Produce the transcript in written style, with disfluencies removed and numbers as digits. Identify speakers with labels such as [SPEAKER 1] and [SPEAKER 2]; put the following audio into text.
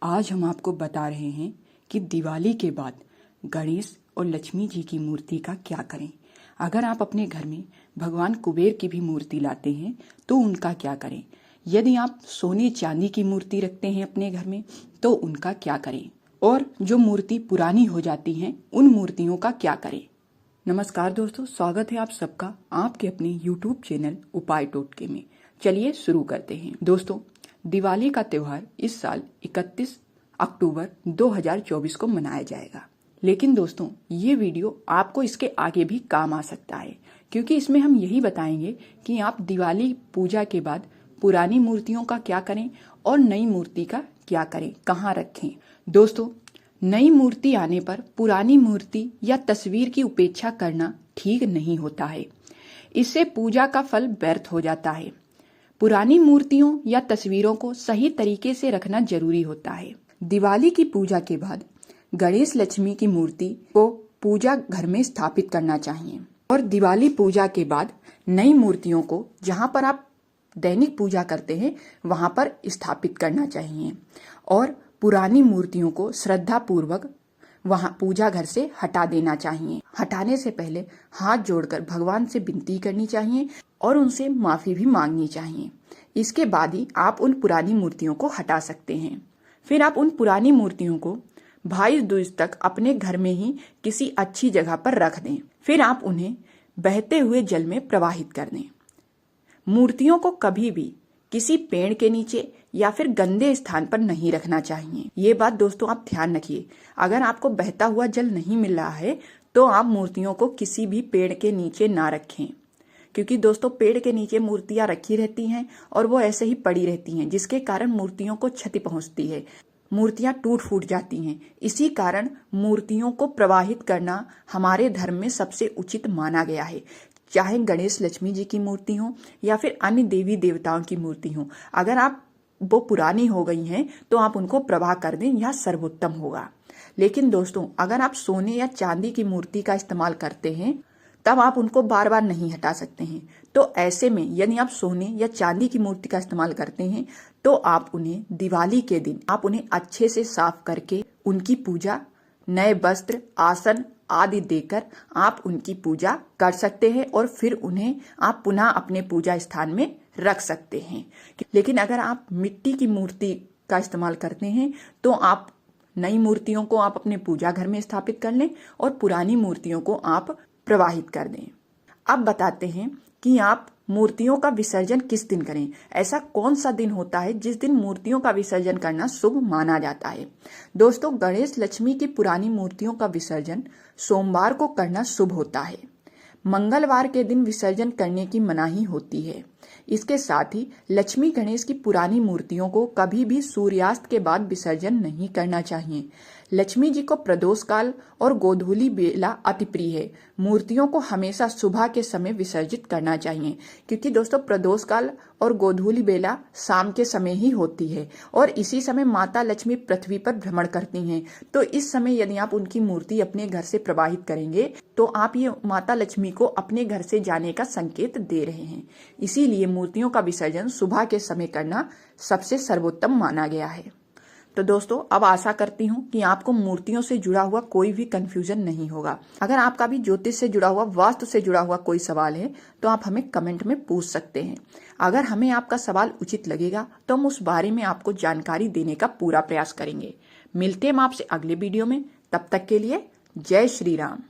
[SPEAKER 1] आज हम आपको बता रहे हैं कि दिवाली के बाद गणेश और लक्ष्मी जी की मूर्ति का क्या करें। अगर आप अपने घर में भगवान कुबेर की भी मूर्ति लाते हैं तो उनका क्या करें। यदि आप सोने चांदी की मूर्ति रखते हैं अपने घर में तो उनका क्या करें, और जो मूर्ति पुरानी हो जाती हैं उन मूर्तियों का क्या करें। नमस्कार दोस्तों, स्वागत है आप सबका आपके अपने YouTube चैनल उपाय टोटके में। चलिए शुरू करते हैं। दोस्तों, दिवाली का त्योहार इस साल 31 अक्टूबर 2024 को मनाया जाएगा। लेकिन दोस्तों, ये वीडियो आपको इसके आगे भी काम आ सकता है, क्योंकि इसमें हम यही बताएंगे कि आप दिवाली पूजा के बाद पुरानी मूर्तियों का क्या करें और नई मूर्ति का क्या करें, कहाँ रखें। दोस्तों, नई मूर्ति आने पर पुरानी मूर्ति या तस्वीर की उपेक्षा करना ठीक नहीं होता है। इससे पूजा का फल व्यर्थ हो जाता है। पुरानी मूर्तियों या तस्वीरों को सही तरीके से रखना जरूरी होता है। दिवाली की पूजा के बाद गणेश लक्ष्मी की मूर्ति को पूजा घर में स्थापित करना चाहिए, और दिवाली पूजा के बाद नई मूर्तियों को जहां पर आप दैनिक पूजा करते हैं वहां पर स्थापित करना चाहिए, और पुरानी मूर्तियों को श्रद्धा पूर्वक वहां पूजा घर से हटा देना चाहिए। हटाने से पहले हाथ जोड़कर भगवान से विनती करनी चाहिए और उनसे माफी भी मांगनी चाहिए। इसके बाद ही आप उन पुरानी मूर्तियों को हटा सकते हैं। फिर आप उन पुरानी मूर्तियों को भाई दूज तक अपने घर में ही किसी अच्छी जगह पर रख दें। फिर आप उन्हें बहते हुए जल में प्रवाहित कर दें। मूर्तियों को कभी भी किसी पेड़ के नीचे या फिर गंदे स्थान पर नहीं रखना चाहिए। ये बात दोस्तों आप ध्यान रखिए। अगर आपको बहता हुआ जल नहीं मिल रहा है तो आप मूर्तियों को किसी भी पेड़ के नीचे ना रखें, क्योंकि दोस्तों पेड़ के नीचे मूर्तियां रखी रहती हैं और वो ऐसे ही पड़ी रहती हैं, जिसके कारण मूर्तियों को क्षति पहुंचती है, मूर्तियां टूट फूट जाती हैं। इसी कारण मूर्तियों को प्रवाहित करना हमारे धर्म में सबसे उचित माना गया है। चाहे गणेश लक्ष्मी जी की मूर्ति हो या फिर अन्य देवी देवताओं की मूर्ति हो, अगर आप वो पुरानी हो गई हैं तो आप उनको प्रवाह कर दें, यह सर्वोत्तम होगा। लेकिन दोस्तों, अगर आप सोने या चांदी की मूर्ति का इस्तेमाल करते हैं तब आप उनको बार बार नहीं हटा सकते हैं। तो ऐसे में यदि आप सोने या चांदी की मूर्ति का इस्तेमाल करते हैं तो आप उन्हें दिवाली के दिन आप उन्हें अच्छे से साफ करके उनकी पूजा, नए वस्त्र, आसन आदि देकर आप उनकी पूजा कर सकते हैं, और फिर उन्हें आप पुनः अपने पूजा स्थान में रख सकते हैं। लेकिन अगर आप मिट्टी की मूर्ति का इस्तेमाल करते हैं तो आप नई मूर्तियों को आप अपने पूजा घर में स्थापित कर लें और पुरानी मूर्तियों को आप प्रवाहित कर दें। अब बताते हैं कि आप मूर्तियों का विसर्जन किस दिन करें। ऐसा कौन सा दिन होता है जिस दिन मूर्तियों का विसर्जन करना शुभ माना जाता है। दोस्तों, गणेश लक्ष्मी की पुरानी मूर्तियों का विसर्जन सोमवार को करना शुभ होता है। मंगलवार के दिन विसर्जन करने की मनाही होती है। इसके साथ ही लक्ष्मी गणेश की पुरानी मूर्तियों को कभी भी सूर्यास्त के बाद विसर्जन नहीं करना चाहिए। लक्ष्मी जी को प्रदोष काल और गोधूली बेला अति प्रिय है। मूर्तियों को हमेशा सुबह के समय विसर्जित करना चाहिए, क्योंकि दोस्तों प्रदोष काल और गोधूली बेला शाम के समय ही होती है, और इसी समय माता लक्ष्मी पृथ्वी पर भ्रमण करती हैं। तो इस समय यदि आप उनकी मूर्ति अपने घर से प्रवाहित करेंगे तो आप ये माता लक्ष्मी को अपने घर से जाने का संकेत दे रहे हैं। इसीलिए मूर्तियों का विसर्जन सुबह के समय करना सबसे सर्वोत्तम माना गया है। तो दोस्तों, अब आशा करती हूँ कि आपको मूर्तियों से जुड़ा हुआ कोई भी कंफ्यूजन नहीं होगा। अगर आपका भी ज्योतिष से जुड़ा हुआ, वास्तु से जुड़ा हुआ कोई सवाल है तो आप हमें कमेंट में पूछ सकते हैं। अगर हमें आपका सवाल उचित लगेगा तो हम उस बारे में आपको जानकारी देने का पूरा प्रयास करेंगे। मिलते हैं हम आपसे अगले वीडियो में। तब तक के लिए जय श्री राम।